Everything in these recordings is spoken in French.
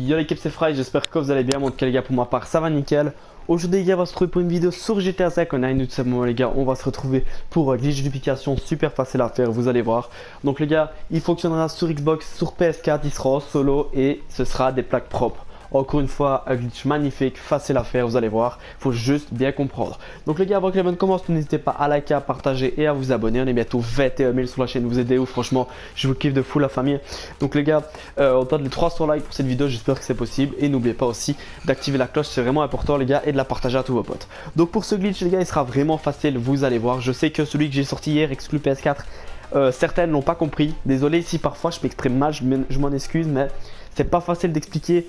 Yo l'équipe, c'est Fry, j'espère que vous allez bien. Mon cas les gars, pour ma part ça va nickel. Aujourd'hui les gars, on va se retrouver pour une vidéo sur GTA 5 Online. Tout simplement les gars, on va se retrouver pour glitch duplication, super facile à faire, vous allez voir. Donc les gars, il fonctionnera sur Xbox, sur PS4, il sera en solo et ce sera des plaques propres. Encore une fois, un glitch magnifique, facile à faire, vous allez voir. Il faut juste bien comprendre. Donc les gars, avant que l'événement commence, n'hésitez pas à liker, à partager et à vous abonner. On est bientôt 21 000 sur la chaîne, vous aidez où franchement, je vous kiffe de fou la famille. Donc les gars, on tente les 300 likes pour cette vidéo, j'espère que c'est possible. Et n'oubliez pas aussi d'activer la cloche, c'est vraiment important les gars, et de la partager à tous vos potes. Donc pour ce glitch les gars, il sera vraiment facile, vous allez voir. Je sais que celui que j'ai sorti hier, exclu PS4, certaines n'ont pas compris. Désolé si parfois je m'exprime mal, je m'en excuse, mais c'est pas facile d'expliquer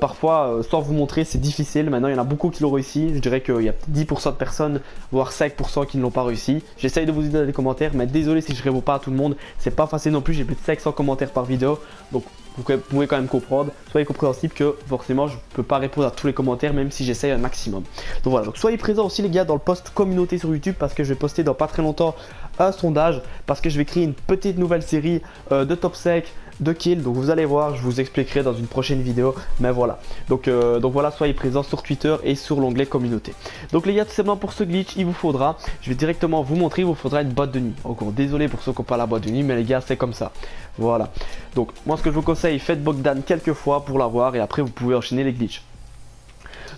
parfois sans vous montrer, c'est difficile. Maintenant il y en a beaucoup qui l'ont réussi, je dirais qu'il y a 10% de personnes, voire 5% qui ne l'ont pas réussi. J'essaye de vous aider dans les commentaires, mais désolé si je réponds pas à tout le monde, c'est pas facile non plus, j'ai plus de 500 commentaires par vidéo. Donc vous pouvez quand même comprendre, soyez compréhensible que forcément je ne peux pas répondre à tous les commentaires même si j'essaye un maximum. Donc voilà, donc soyez présents aussi les gars dans le post communauté sur YouTube parce que je vais poster dans pas très longtemps un sondage, parce que je vais créer une petite nouvelle série de top 5 de kills. Donc vous allez voir, je vous expliquerai dans une prochaine vidéo, mais voilà. Donc voilà, soyez présents sur Twitter et sur l'onglet communauté. Donc les gars, tout simplement pour ce glitch, il vous faudra, je vais directement vous montrer, il vous faudra une boîte de nuit. Encore désolé pour ceux qui n'ont pas la boîte de nuit, mais les gars c'est comme ça. Voilà. Donc moi ce que je vous conseille, faites Bogdan quelques fois pour l'avoir et après vous pouvez enchaîner les glitches.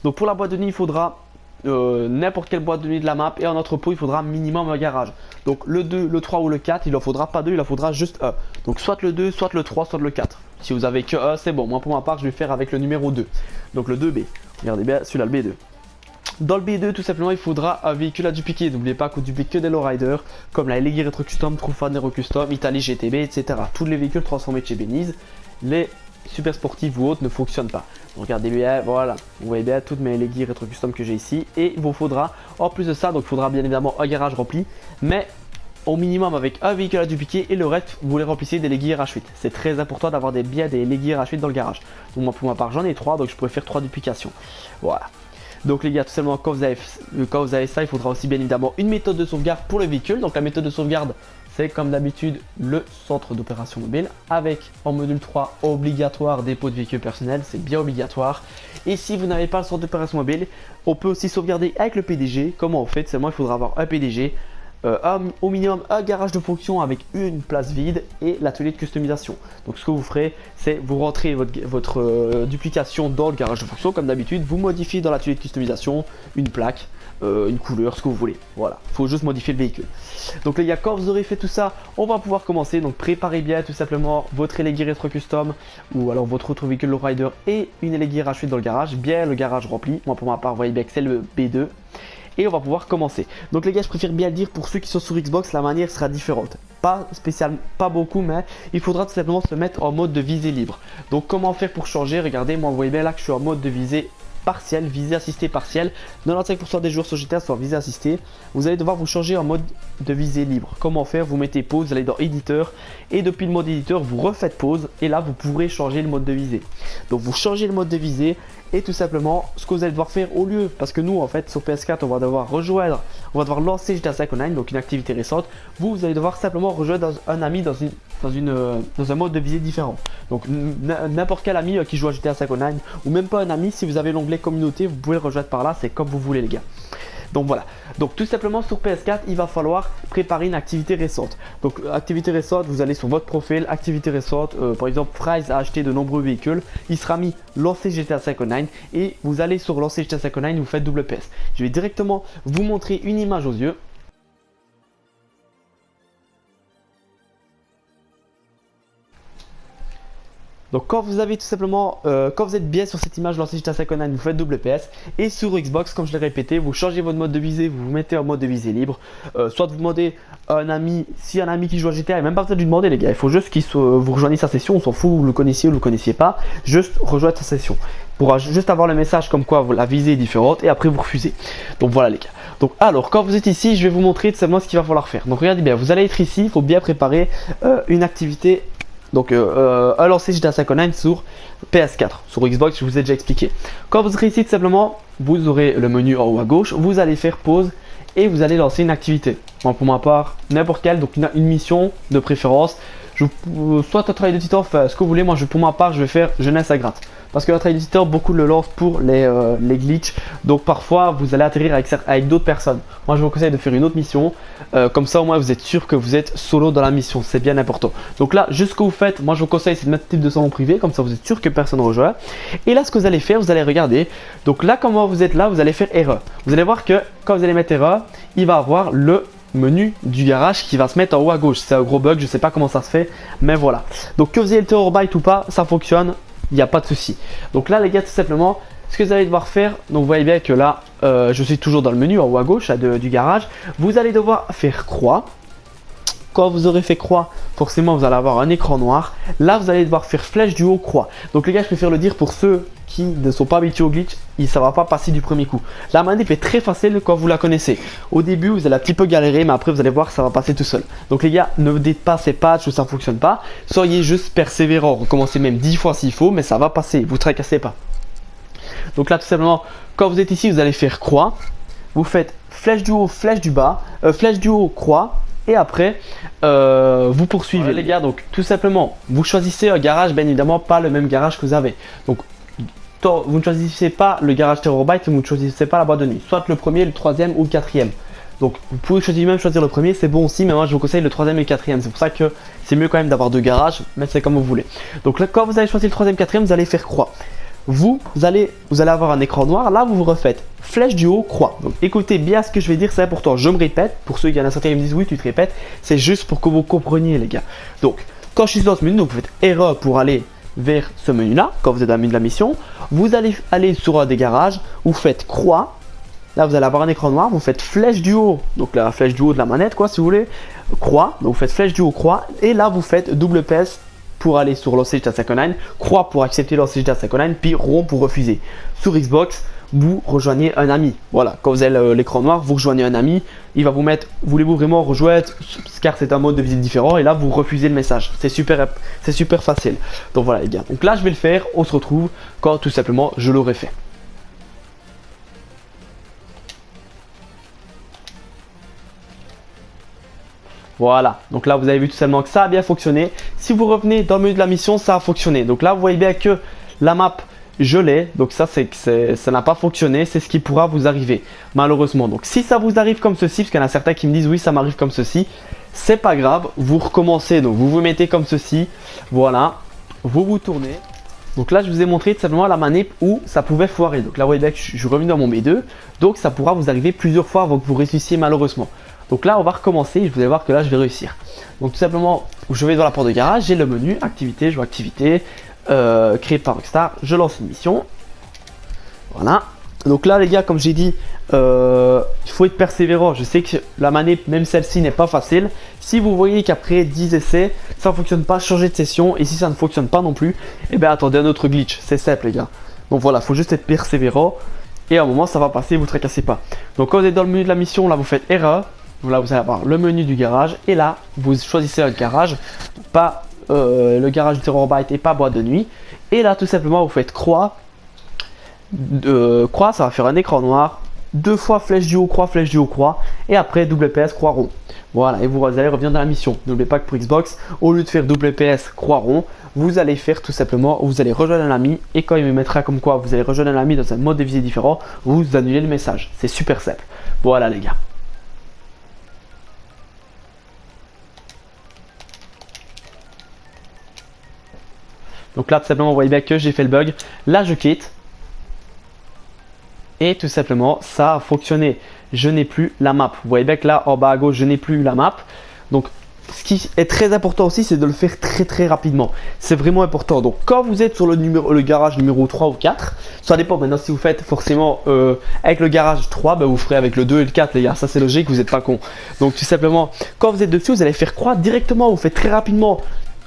Donc pour la boîte de nuit, il faudra n'importe quelle boîte de nuit de la map, et en entrepôt il faudra minimum un garage. Donc le 2, le 3 ou le 4, il en faudra pas 2, il en faudra juste un. Donc soit le 2, soit le 3, soit le 4. Si vous avez que un, c'est bon. Moi pour ma part je vais faire avec le numéro 2. Donc le 2B. Regardez bien celui-là, le B2. Dans le B2 tout simplement il faudra un véhicule à dupliquer. N'oubliez pas qu'on duplique que des lowriders comme la Elegir Retro Custom, Trufa Nero Custom, Italie GTB, etc. Tous les véhicules transformés de chez Beniz. Les super sportifs ou autres ne fonctionnent pas. Donc, regardez bien, voilà, vous voyez bien toutes mes Elegir Retro Custom que j'ai ici. Et il vous faudra, en plus de ça, donc il faudra bien évidemment un garage rempli, mais au minimum avec un véhicule à dupliquer, et le reste vous les remplissez des Elegir H8. C'est très important d'avoir des Elegir H8 dans le garage. Donc moi pour ma part j'en ai 3, donc je pourrais faire 3 duplications. Voilà. Donc les gars, tout simplement quand vous avez ça, il faudra aussi bien évidemment une méthode de sauvegarde pour le véhicule. Donc la méthode de sauvegarde, c'est comme d'habitude le centre d'opération mobile avec en module 3 obligatoire dépôt de véhicule personnel, c'est bien obligatoire. Et si vous n'avez pas le centre d'opération mobile, on peut aussi sauvegarder avec le PDG. Comment on fait? Seulement il faudra avoir un PDG, au minimum un garage de fonction avec une place vide et l'atelier de customisation. Donc ce que vous ferez, c'est vous rentrez votre duplication dans le garage de fonction comme d'habitude, vous modifiez dans l'atelier de customisation une plaque, une couleur, ce que vous voulez. Voilà, il faut juste modifier le véhicule. Donc les gars, quand vous aurez fait tout ça, on va pouvoir commencer. Donc préparez bien tout simplement votre Elegir Retro Custom ou alors votre autre véhicule lowrider et une Elegir H8 dans le garage, bien le garage rempli. Moi pour ma part, vous voyez bien que c'est le B2. Et on va pouvoir commencer. Donc les gars, je préfère bien le dire, pour ceux qui sont sur Xbox, la manière sera différente. Pas spécialement, pas beaucoup, mais il faudra tout simplement se mettre en mode de visée libre. Donc comment faire pour changer? Regardez, moi vous voyez bien là que je suis en mode de visée partielle, visée assistée partielle. 95% des joueurs sur GTA sont en visée assistée. Vous allez devoir vous changer en mode de visée libre. Comment faire? Vous mettez pause, vous allez dans éditeur et depuis le mode éditeur vous refaites pause et là vous pourrez changer le mode de visée. Donc vous changez le mode de visée et tout simplement ce que vous allez devoir faire au lieu, parce que nous en fait sur PS4 on va devoir rejoindre, on va devoir lancer GTA 5 Online, donc une activité récente. Vous allez devoir simplement rejoindre un ami dans un mode de visée différent. Donc n'importe quel ami qui joue à GTA 5 Online, ou même pas un ami, si vous avez l'onglet communauté vous pouvez le rejoindre par là, c'est comme vous voulez les gars. Donc voilà, donc tout simplement sur PS4 il va falloir préparer une activité récente. Donc activité récente, vous allez sur votre profil, activité récente, par exemple Fries a acheté de nombreux véhicules, il sera mis lancer GTA 5 Online et vous allez sur lancer GTA 5 Online, vous faites double PS. Je vais directement vous montrer une image aux yeux. Donc quand vous avez tout simplement, quand vous êtes bien sur cette image lancée GTA 5 Online, vous faites double PS. Et sur Xbox, comme je l'ai répété, vous changez votre mode de visée, vous vous mettez en mode de visée libre. Soit vous demandez à un ami, si un ami qui joue à GTA, il n'y a même pas besoin de lui demander les gars, il faut juste qu'il vous rejoignez sa session, on s'en fout, vous le connaissiez ou vous le connaissiez pas, juste rejoindre sa session. Pour juste avoir le message comme quoi la visée est différente et après vous refusez. Donc voilà les gars. Donc alors quand vous êtes ici, je vais vous montrer tout simplement ce qu'il va falloir faire. Donc regardez bien, vous allez être ici, il faut bien préparer une activité. Donc à lancer GTA 5 Online sur PS4, sur Xbox je vous ai déjà expliqué. Quand vous serez ici tout simplement, vous aurez le menu en haut à gauche, vous allez faire pause et vous allez lancer une activité. Moi pour ma part, n'importe quelle, donc une mission de préférence. Soit un travail de titan, enfin, ce que vous voulez, moi pour ma part je vais faire jeunesse à gratte. parce que notre éditeur beaucoup le lance pour les glitches. Donc parfois vous allez atterrir avec d'autres personnes. Moi je vous conseille de faire une autre mission, comme ça au moins vous êtes sûr que vous êtes solo dans la mission, c'est bien important. Donc là, juste ce que vous faites, moi je vous conseille c'est de mettre type de salon privé, comme ça vous êtes sûr que personne ne rejoint. Et là ce que vous allez faire, vous allez regarder. Donc là comment vous êtes là, vous allez faire erreur. Vous allez voir que quand vous allez mettre erreur, il va avoir le menu du garage qui va se mettre en haut à gauche. C'est un gros bug, je sais pas comment ça se fait, mais voilà. Donc que vous ayez le terabyte ou pas, ça fonctionne, il n'y a pas de souci. Donc là les gars, tout simplement, ce que vous allez devoir faire, donc vous voyez bien que là je suis toujours dans le menu en haut à gauche du garage. Vous allez devoir faire croix. Quand vous aurez fait croix, forcément vous allez avoir un écran noir. Là vous allez devoir faire flèche du haut croix. Donc les gars, je préfère le dire pour ceux qui ne sont pas habitués au glitch, ça va pas passer du premier coup. La manip est très facile quand vous la connaissez. Au début vous allez un petit peu galérer, mais après vous allez voir que ça va passer tout seul. Donc les gars, ne dites pas c'est patch ou ça ne fonctionne pas. Soyez juste persévérants, recommencez même 10 fois s'il faut, mais ça va passer, vous tracassez pas. Donc là tout simplement, quand vous êtes ici, vous allez faire croix. Vous faites flèche du haut, flèche du bas, flèche du haut, croix. Et après, vous poursuivez. Voilà, les gars, donc tout simplement, vous choisissez un garage, bien évidemment pas le même garage que vous avez. Donc vous ne choisissez pas le garage Terabyte, vous ne choisissez pas la boîte de nuit. Soit le premier, le troisième ou le quatrième. Donc vous pouvez même choisir le premier, c'est bon aussi, mais moi je vous conseille le troisième et le quatrième. C'est pour ça que c'est mieux quand même d'avoir deux garages, mais c'est comme vous voulez. Donc là, quand vous allez choisir le troisième, quatrième, vous allez faire croix. Vous allez avoir un écran noir, là vous refaites flèche du haut, croix. Donc écoutez bien ce que je vais dire, c'est important, je me répète, pour ceux qui en a certains qui me disent oui tu te répètes, c'est juste pour que vous compreniez les gars. Donc quand je suis dans ce menu, donc vous faites erreur pour aller vers ce menu là, quand vous êtes dans le menu de la mission, vous allez aller sur un des garages, vous faites croix, là vous allez avoir un écran noir, vous faites flèche du haut, donc la flèche du haut de la manette quoi si vous voulez, croix, donc vous faites flèche du haut, croix, et là vous faites double PS pour aller sur Launcher GTA 5 croix pour accepter Launcher GTA 5 puis rond pour refuser. Sur Xbox, vous rejoignez un ami. Voilà, quand vous avez l'écran noir, vous rejoignez un ami, il va vous mettre, voulez-vous vraiment rejoindre, car c'est un mode de visite différent, et là vous refusez le message. C'est super facile. Donc voilà les gars, donc là je vais le faire, on se retrouve quand tout simplement je l'aurai fait. Voilà, donc là vous avez vu tout simplement que ça a bien fonctionné. Si vous revenez dans le menu de la mission, ça a fonctionné. Donc là vous voyez bien que la map, je l'ai. Donc ça n'a pas fonctionné, c'est ce qui pourra vous arriver malheureusement. Donc si ça vous arrive comme ceci, parce qu'il y en a certains qui me disent oui ça m'arrive comme ceci, c'est pas grave, vous recommencez. Donc vous vous mettez comme ceci, voilà, vous tournez. Donc là je vous ai montré tout simplement la manip où ça pouvait foirer. Donc là vous voyez bien que je suis revenu dans mon B2, donc ça pourra vous arriver plusieurs fois avant que vous réussissiez malheureusement. Donc là on va recommencer et vous allez voir que là je vais réussir. Donc tout simplement je vais dans la porte de garage, j'ai le menu activité, je vois activité, créé par Rockstar, je lance une mission. Voilà. Donc là les gars, comme j'ai dit, il faut être persévérant. Je sais que la manip, même celle-ci, n'est pas facile. Si vous voyez qu'après 10 essais ça ne fonctionne pas, changez de session. Et si ça ne fonctionne pas non plus, et bien attendez un autre glitch. C'est simple les gars. Donc voilà, il faut juste être persévérant. Et à un moment ça va passer, vous ne tracassez pas. Donc quand vous êtes dans le menu de la mission, là vous faites erreur. Donc là vous allez avoir le menu du garage. Et là vous choisissez un garage. Pas le garage du Terabyte et pas boîte de nuit. Et là tout simplement vous faites croix. Croix, ça va faire un écran noir. Deux fois flèche du haut, croix, flèche du haut, croix. Et après double PS, croix, rond. Voilà, et vous allez revenir dans la mission. N'oubliez pas que pour Xbox, au lieu de faire double PS, croix, rond, vous allez faire tout simplement, vous allez rejoindre un ami. Et quand il me mettra comme quoi vous allez rejoindre un ami dans un mode de visée différent, vous annulez le message. C'est super simple. Voilà les gars. Donc là tout simplement vous voyez bien que j'ai fait le bug. Là je quitte. Et tout simplement ça a fonctionné. Je n'ai plus la map. Vous voyez bien que là en bas à gauche je n'ai plus la map. Donc ce qui est très important aussi c'est de le faire très rapidement. C'est vraiment important. Donc quand vous êtes sur le garage numéro 3 ou 4, ça dépend maintenant si vous faites forcément avec le garage 3, ben, vous ferez avec le 2 et le 4 les gars. Ça c'est logique, vous n'êtes pas con. Donc tout simplement quand vous êtes dessus vous allez faire croix directement. Vous faites très rapidement.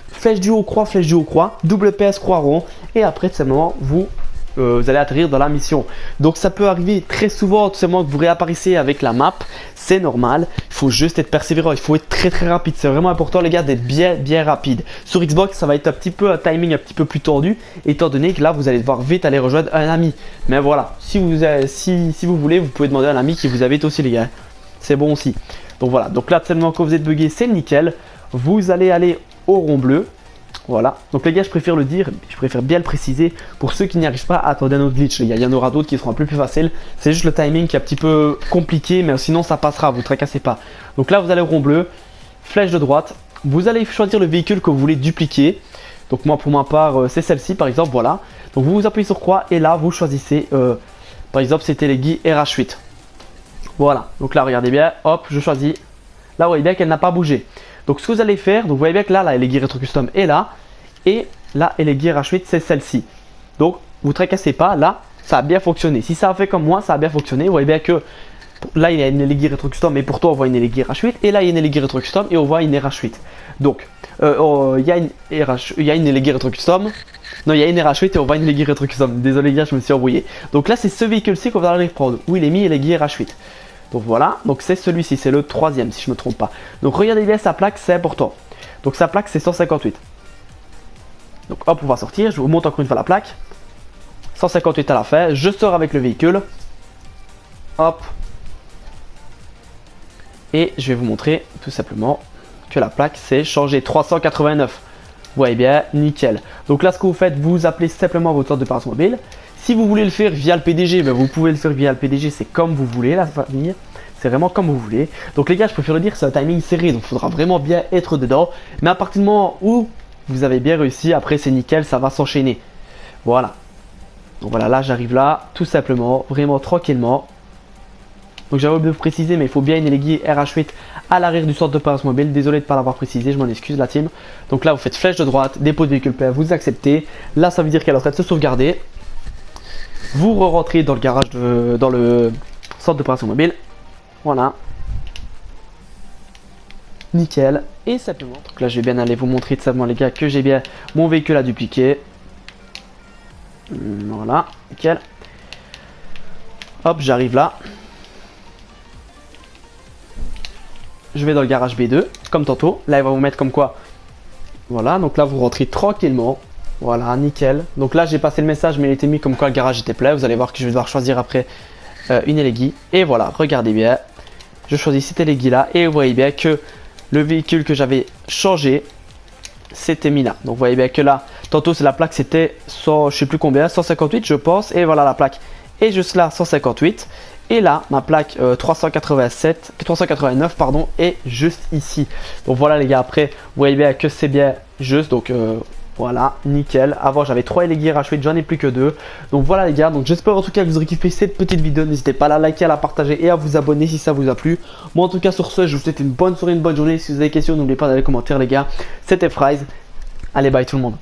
Flèche du haut, croix, flèche du haut, croix, double PS, croix, rond. Et après tout simplement vous allez atterrir dans la mission. Donc ça peut arriver très souvent tout simplement que vous réapparissez avec la map. C'est normal, il faut juste être persévérant, il faut être très rapide. C'est vraiment important les gars d'être bien rapide. Sur Xbox ça va être un petit peu un timing un petit peu plus tendu, étant donné que là vous allez devoir vite aller rejoindre un ami. Mais voilà, si vous voulez, vous pouvez demander à un ami qui vous invite aussi les gars. C'est bon aussi. Donc voilà, donc là tout simplement quand vous êtes bugué c'est nickel. Vous allez aller au rond bleu. Voilà, donc les gars, je préfère le dire, je préfère bien le préciser. Pour ceux qui n'y arrivent pas, attendez un autre glitch, les gars. Il y en aura d'autres qui seront un peu plus faciles. C'est juste le timing qui est un petit peu compliqué, mais sinon ça passera, vous ne tracassez pas. Donc là, vous allez au rond bleu, flèche de droite. Vous allez choisir le véhicule que vous voulez dupliquer. Donc moi, pour ma part, c'est celle-ci, par exemple, voilà. Donc vous appuyez sur croix et là, vous choisissez, par exemple, c'était les Guy RH8. Voilà, donc là, regardez bien, hop, je choisis. Là, vous voyez bien qu'elle n'a pas bougé. Donc ce que vous allez faire, donc vous voyez bien que là, les Gear Retro Custom est là. Et là, les Gear RH8, c'est celle-ci. Donc vous tracassez pas, là, ça a bien fonctionné. Si ça a fait comme moi, ça a bien fonctionné. Vous voyez bien que là, il y a une Gear Retro Custom, et pourtant on voit une Gear RH8. Et là, il y a une Gear Retro Custom, et on voit une RH8. Donc, il y a une Gear Retro Custom. Non, il y a une RH8 et on voit une Gear Retro Custom. Désolé, les gars, je me suis embrouillé. Donc là, c'est ce véhicule-ci qu'on va aller prendre, où il est mis les Gear RH8. Donc voilà, donc c'est celui-ci, c'est le troisième si je ne me trompe pas. Donc regardez bien sa plaque, c'est important. Donc sa plaque c'est 158. Donc hop, on va sortir, je vous montre encore une fois la plaque. 158 à la fin, je sors avec le véhicule. Hop. Et je vais vous montrer tout simplement que la plaque c'est changé 389. Vous voyez bien, nickel. Donc là ce que vous faites, vous appelez simplement votre sorte de passe mobile. Si vous voulez le faire via le PDG, ben vous pouvez le faire via le PDG, c'est comme vous voulez la famille. C'est vraiment comme vous voulez. Donc les gars, je préfère le dire, c'est un timing serré, donc il faudra vraiment bien être dedans. Mais à partir du moment où vous avez bien réussi, après c'est nickel, ça va s'enchaîner. Voilà. Donc voilà, là j'arrive là, tout simplement, vraiment tranquillement. Donc j'avais oublié de vous préciser, mais il faut bien une aiguille RH8 à l'arrière du centre de passe mobile. Désolé de ne pas l'avoir précisé, je m'en excuse la team. Donc là vous faites flèche de droite, dépôt de véhicule pair, vous acceptez. Là ça veut dire qu'elle est en train de se sauvegarder. Vous rentrez dans le garage, dans le centre d'opération mobile. Voilà. Nickel. Et simplement. Donc là, je vais bien aller vous montrer tout simplement, les gars, que j'ai bien mon véhicule à dupliquer. Voilà. Nickel. Hop, j'arrive là. Je vais dans le garage B2, comme tantôt. Là, il va vous mettre comme quoi. Voilà. Donc là, vous rentrez tranquillement. Voilà, nickel. Donc là, j'ai passé le message, mais il était mis comme quoi le garage était plein. Vous allez voir que je vais devoir choisir après une Elegui. Et voilà, regardez bien. Je choisis cette Elegui là. Et vous voyez bien que le véhicule que j'avais changé, c'était mis là. Donc vous voyez bien que là, tantôt, c'est la plaque, c'était 100, je sais plus combien, 158, je pense. Et voilà, la plaque est juste là, 158. Et là, ma plaque 389 pardon, est juste ici. Donc voilà les gars, après, vous voyez bien que c'est bien juste. Donc voilà, nickel. Avant j'avais 3 Elegui RH8, j'en ai plus que 2. Donc voilà les gars, donc j'espère en tout cas que vous aurez kiffé cette petite vidéo. N'hésitez pas à la liker, à la partager et à vous abonner si ça vous a plu. Moi en tout cas sur ce, je vous souhaite une bonne soirée, une bonne journée. Si vous avez des questions, n'oubliez pas dans les commentaires les gars. C'était Fries. Allez, bye tout le monde.